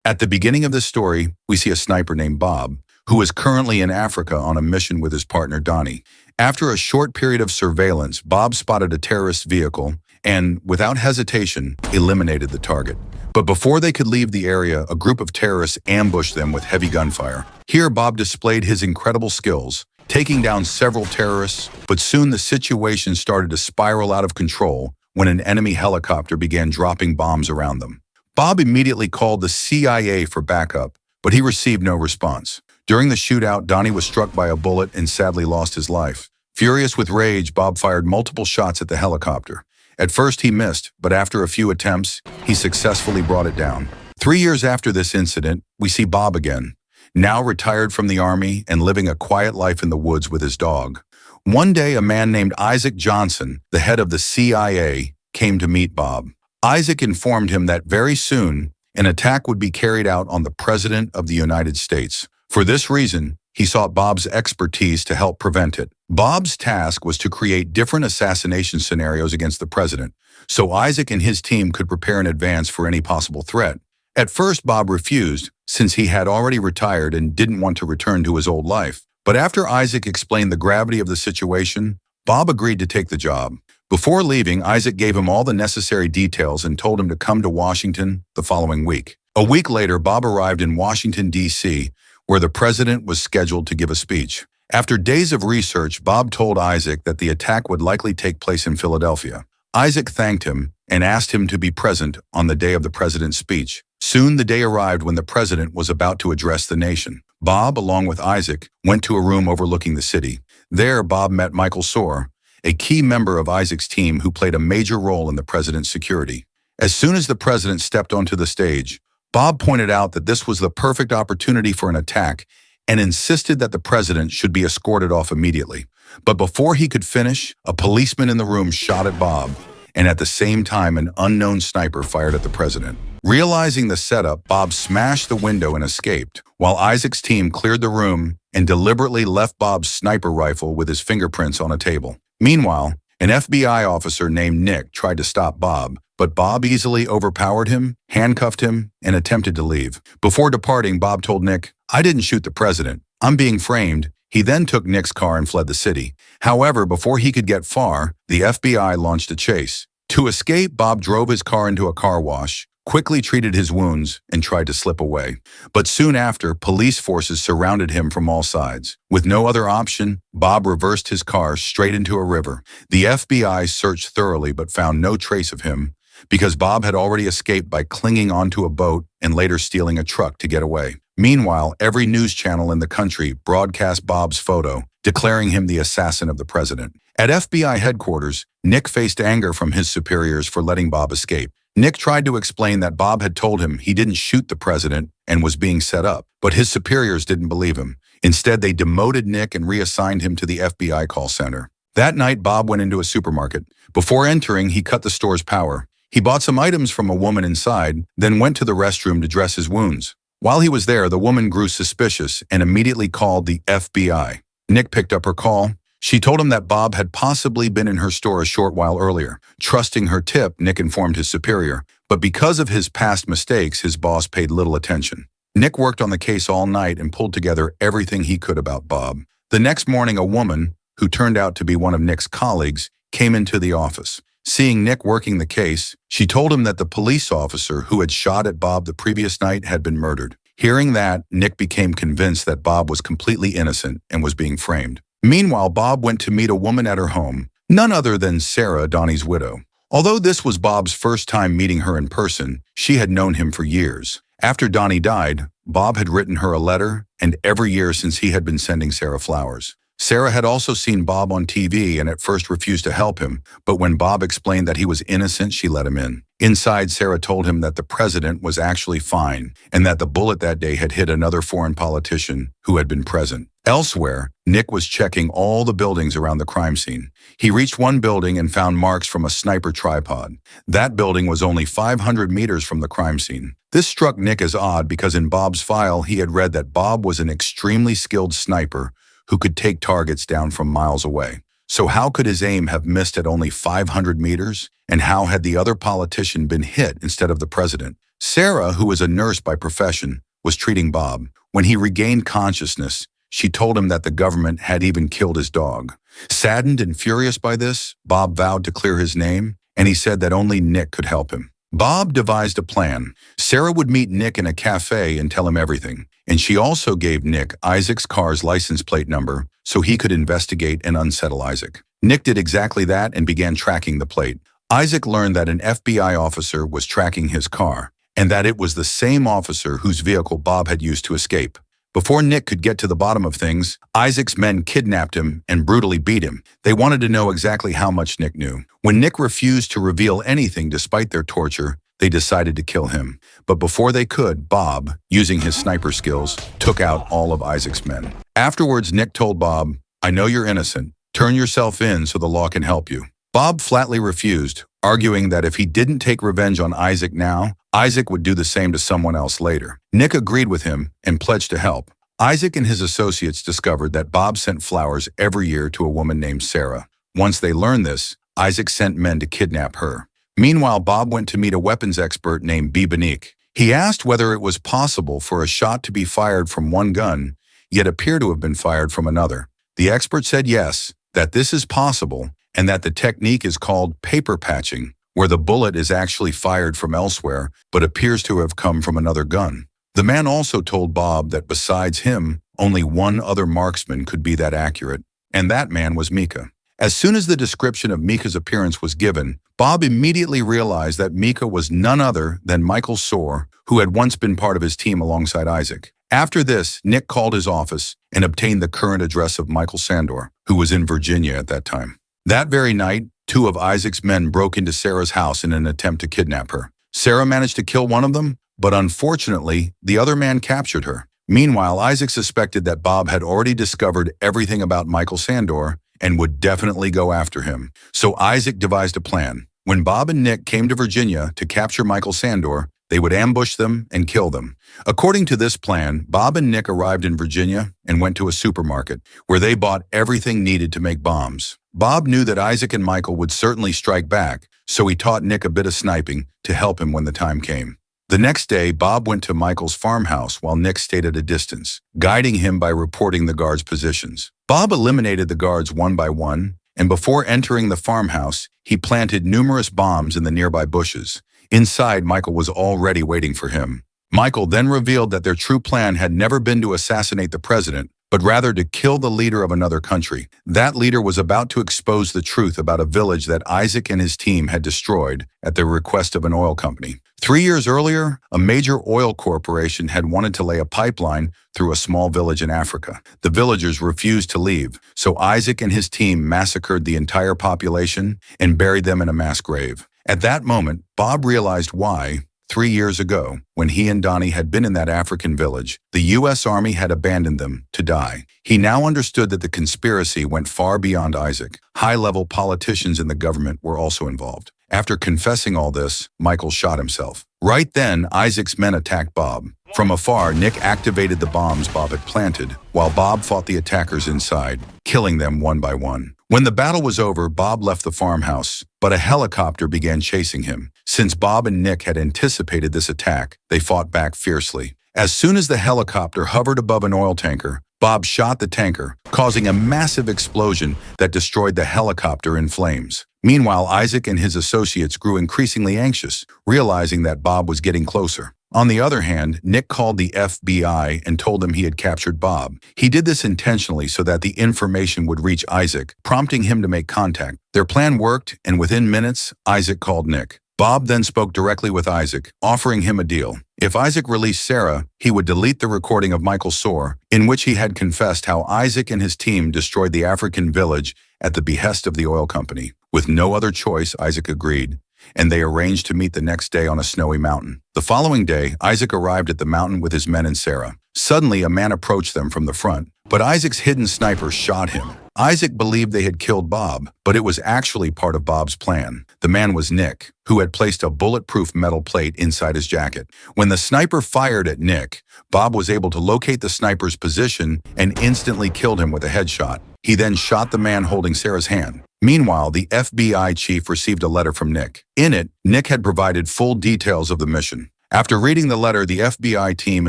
At the beginning of this story, we see a sniper named Bob, who is currently in Africa on a mission with his partner Donnie. After a short period of surveillance, Bob spotted a terrorist vehicle and, without hesitation, eliminated the target. But before they could leave the area, a group of terrorists ambushed them with heavy gunfire. Here, Bob displayed his incredible skills, taking down several terrorists, but soon the situation started to spiral out of control when an enemy helicopter began dropping bombs around them. Bob immediately called the CIA for backup, but he received no response. During the shootout, Donnie was struck by a bullet and sadly lost his life. Furious with rage, Bob fired multiple shots at the helicopter. At first he missed, but after a few attempts, he successfully brought it down. 3 years after this incident, we see Bob again, now retired from the army and living a quiet life in the woods with his dog. One day, a man named Isaac Johnson, the head of the CIA, came to meet Bob. Isaac informed him that very soon, an attack would be carried out on the President of the United States. For this reason, he sought Bob's expertise to help prevent it. Bob's task was to create different assassination scenarios against the president, so Isaac and his team could prepare in advance for any possible threat. At first, Bob refused, since he had already retired and didn't want to return to his old life. But after Isaac explained the gravity of the situation, Bob agreed to take the job. Before leaving, Isaac gave him all the necessary details and told him to come to Washington the following week. A week later, Bob arrived in Washington, D.C., where the president was scheduled to give a speech. After days of research, Bob told Isaac that the attack would likely take place in Philadelphia. Isaac thanked him and asked him to be present on the day of the president's speech. Soon the day arrived when the president was about to address the nation. Bob, along with Isaac, went to a room overlooking the city. There, Bob met Michael Soar, a key member of Isaac's team who played a major role in the president's security. As soon as the president stepped onto the stage, Bob pointed out that this was the perfect opportunity for an attack and insisted that the president should be escorted off immediately. But before he could finish, a policeman in the room shot at Bob, and at the same time an unknown sniper fired at the president. Realizing the setup, Bob smashed the window and escaped, while Isaac's team cleared the room and deliberately left Bob's sniper rifle with his fingerprints on a table. Meanwhile, an FBI officer named Nick tried to stop Bob, but Bob easily overpowered him, handcuffed him, and attempted to leave. Before departing, Bob told Nick, "I didn't shoot the president. I'm being framed." He then took Nick's car and fled the city. However, before he could get far, the FBI launched a chase. To escape, Bob drove his car into a car wash, quickly treated his wounds, and tried to slip away. But soon after, police forces surrounded him from all sides. With no other option, Bob reversed his car straight into a river. The FBI searched thoroughly but found no trace of him, because Bob had already escaped by clinging onto a boat and later stealing a truck to get away. Meanwhile, every news channel in the country broadcast Bob's photo, declaring him the assassin of the president. At FBI headquarters, Nick faced anger from his superiors for letting Bob escape. Nick tried to explain that Bob had told him he didn't shoot the president and was being set up, but his superiors didn't believe him. Instead, they demoted Nick and reassigned him to the FBI call center. That night, Bob went into a supermarket. Before entering, he cut the store's power. He bought some items from a woman inside, then went to the restroom to dress his wounds. While he was there, the woman grew suspicious and immediately called the FBI. Nick picked up her call. She told him that Bob had possibly been in her store a short while earlier. Trusting her tip, Nick informed his superior. But because of his past mistakes, his boss paid little attention. Nick worked on the case all night and pulled together everything he could about Bob. The next morning, a woman, who turned out to be one of Nick's colleagues, came into the office. Seeing Nick working the case, she told him that the police officer who had shot at Bob the previous night had been murdered. Hearing that, Nick became convinced that Bob was completely innocent and was being framed. Meanwhile, Bob went to meet a woman at her home, none other than Sarah, Donnie's widow. Although this was Bob's first time meeting her in person, she had known him for years. After Donnie died, Bob had written her a letter, and every year since he had been sending Sarah flowers. Sarah had also seen Bob on TV and at first refused to help him, but when Bob explained that he was innocent, she let him in. Inside, Sarah told him that the president was actually fine and that the bullet that day had hit another foreign politician who had been present. Elsewhere, Nick was checking all the buildings around the crime scene. He reached one building and found marks from a sniper tripod. That building was only 500 meters from the crime scene. This struck Nick as odd because in Bob's file, he had read that Bob was an extremely skilled sniper who could take targets down from miles away. So how could his aim have missed at only 500 meters? And how had the other politician been hit instead of the president? Sarah, who was a nurse by profession, was treating Bob. When he regained consciousness, she told him that the government had even killed his dog. Saddened and furious by this, Bob vowed to clear his name, and he said that only Nick could help him. Bob devised a plan. Sarah would meet Nick in a cafe and tell him everything, and she also gave Nick Isaac's car's license plate number so he could investigate and unsettle Isaac. Nick did exactly that and began tracking the plate. Isaac learned that an FBI officer was tracking his car, and that it was the same officer whose vehicle Bob had used to escape. Before Nick could get to the bottom of things, Isaac's men kidnapped him and brutally beat him. They wanted to know exactly how much Nick knew. When Nick refused to reveal anything despite their torture, they decided to kill him. But before they could, Bob, using his sniper skills, took out all of Isaac's men. Afterwards, Nick told Bob, "I know you're innocent. Turn yourself in so the law can help you." Bob flatly refused, arguing that if he didn't take revenge on Isaac now, Isaac would do the same to someone else later. Nick agreed with him and pledged to help. Isaac and his associates discovered that Bob sent flowers every year to a woman named Sarah. Once they learned this, Isaac sent men to kidnap her. Meanwhile, Bob went to meet a weapons expert named Benik. He asked whether it was possible for a shot to be fired from one gun, yet appear to have been fired from another. The expert said yes, that this is possible, and that the technique is called paper patching, where the bullet is actually fired from elsewhere but appears to have come from another gun. The man also told Bob that besides him, only one other marksman could be that accurate, and that man was Mika. As soon as the description of Mika's appearance was given, Bob immediately realized that Mika was none other than Michael Soar, who had once been part of his team alongside Isaac. After this, Nick called his office and obtained the current address of Michael Sandor, who was in Virginia at that time. That very night, two of Isaac's men broke into Sarah's house in an attempt to kidnap her. Sarah managed to kill one of them, but unfortunately, the other man captured her. Meanwhile, Isaac suspected that Bob had already discovered everything about Michael Sandor and would definitely go after him. So Isaac devised a plan. When Bob and Nick came to Virginia to capture Michael Sandor, they would ambush them and kill them. According to this plan, Bob and Nick arrived in Virginia and went to a supermarket, where they bought everything needed to make bombs. Bob knew that Isaac and Michael would certainly strike back, so he taught Nick a bit of sniping to help him when the time came. The next day, Bob went to Michael's farmhouse while Nick stayed at a distance, guiding him by reporting the guards' positions. Bob eliminated the guards one by one, and before entering the farmhouse, he planted numerous bombs in the nearby bushes. Inside, Michael was already waiting for him. Michael then revealed that their true plan had never been to assassinate the president, but rather to kill the leader of another country. That leader was about to expose the truth about a village that Isaac and his team had destroyed at the request of an oil company. 3 years earlier, a major oil corporation had wanted to lay a pipeline through a small village in Africa. The villagers refused to leave, so Isaac and his team massacred the entire population and buried them in a mass grave. At that moment, Bob realized why, 3 years ago, when he and Donnie had been in that African village, the U.S. Army had abandoned them to die. He now understood that the conspiracy went far beyond Isaac. High-level politicians in the government were also involved. After confessing all this, Michael shot himself. Right then, Isaac's men attacked Bob. From afar, Nick activated the bombs Bob had planted, while Bob fought the attackers inside, killing them one by one. When the battle was over, Bob left the farmhouse, but a helicopter began chasing him. Since Bob and Nick had anticipated this attack, they fought back fiercely. As soon as the helicopter hovered above an oil tanker, Bob shot the tanker, causing a massive explosion that destroyed the helicopter in flames. Meanwhile, Isaac and his associates grew increasingly anxious, realizing that Bob was getting closer. On the other hand, Nick called the FBI and told them he had captured Bob. He did this intentionally so that the information would reach Isaac, prompting him to make contact. Their plan worked, and within minutes, Isaac called Nick. Bob then spoke directly with Isaac, offering him a deal. If Isaac released Sarah, he would delete the recording of Michael Soar, in which he had confessed how Isaac and his team destroyed the African village at the behest of the oil company. With no other choice, Isaac agreed, and they arranged to meet the next day on a snowy mountain. The following day, Isaac arrived at the mountain with his men and Sarah. Suddenly, a man approached them from the front, but Isaac's hidden sniper shot him. Isaac believed they had killed Bob, but it was actually part of Bob's plan. The man was Nick, who had placed a bulletproof metal plate inside his jacket. When the sniper fired at Nick, Bob was able to locate the sniper's position and instantly killed him with a headshot. He then shot the man holding Sarah's hand. Meanwhile, the FBI chief received a letter from Nick. In it, Nick had provided full details of the mission. After reading the letter, the FBI team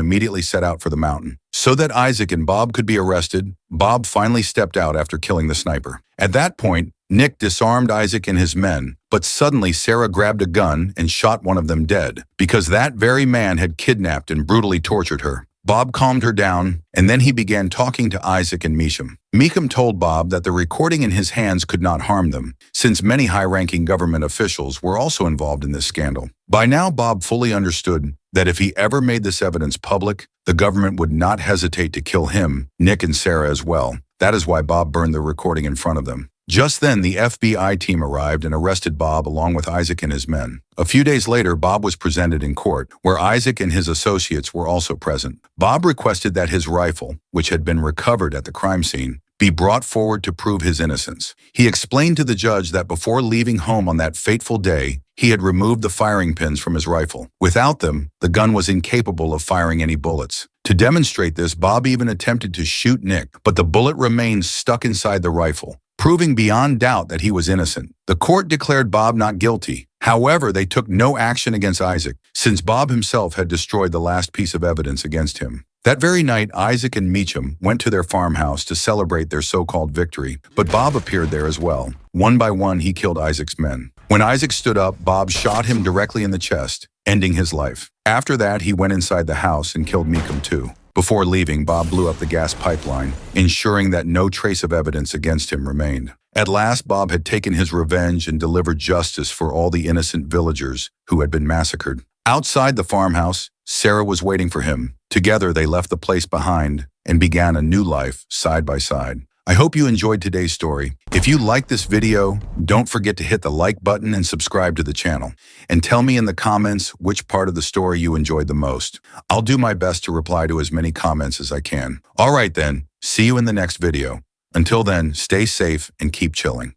immediately set out for the mountain. So that Isaac and Bob could be arrested, Bob finally stepped out after killing the sniper. At that point, Nick disarmed Isaac and his men, but suddenly Sarah grabbed a gun and shot one of them dead, because that very man had kidnapped and brutally tortured her. Bob calmed her down, and then he began talking to Isaac and Meacham. Meacham told Bob that the recording in his hands could not harm them, since many high-ranking government officials were also involved in this scandal. By now, Bob fully understood that if he ever made this evidence public, the government would not hesitate to kill him, Nick and Sarah as well. That is why Bob burned the recording in front of them. Just then, the FBI team arrived and arrested Bob along with Isaac and his men. A few days later, Bob was presented in court, where Isaac and his associates were also present. Bob requested that his rifle, which had been recovered at the crime scene, be brought forward to prove his innocence. He explained to the judge that before leaving home on that fateful day, he had removed the firing pins from his rifle. Without them, the gun was incapable of firing any bullets. To demonstrate this, Bob even attempted to shoot Nick, but the bullet remained stuck inside the rifle, proving beyond doubt that he was innocent. The court declared Bob not guilty. However, they took no action against Isaac, since Bob himself had destroyed the last piece of evidence against him. That very night, Isaac and Meacham went to their farmhouse to celebrate their so-called victory, but Bob appeared there as well. One by one, he killed Isaac's men. When Isaac stood up, Bob shot him directly in the chest, ending his life. After that, he went inside the house and killed Meacham too. Before leaving, Bob blew up the gas pipeline, ensuring that no trace of evidence against him remained. At last, Bob had taken his revenge and delivered justice for all the innocent villagers who had been massacred. Outside the farmhouse, Sarah was waiting for him. Together, they left the place behind and began a new life side by side. I hope you enjoyed today's story. If you liked this video, don't forget to hit the like button and subscribe to the channel. And tell me in the comments which part of the story you enjoyed the most. I'll do my best to reply to as many comments as I can. All right then, see you in the next video. Until then, stay safe and keep chilling.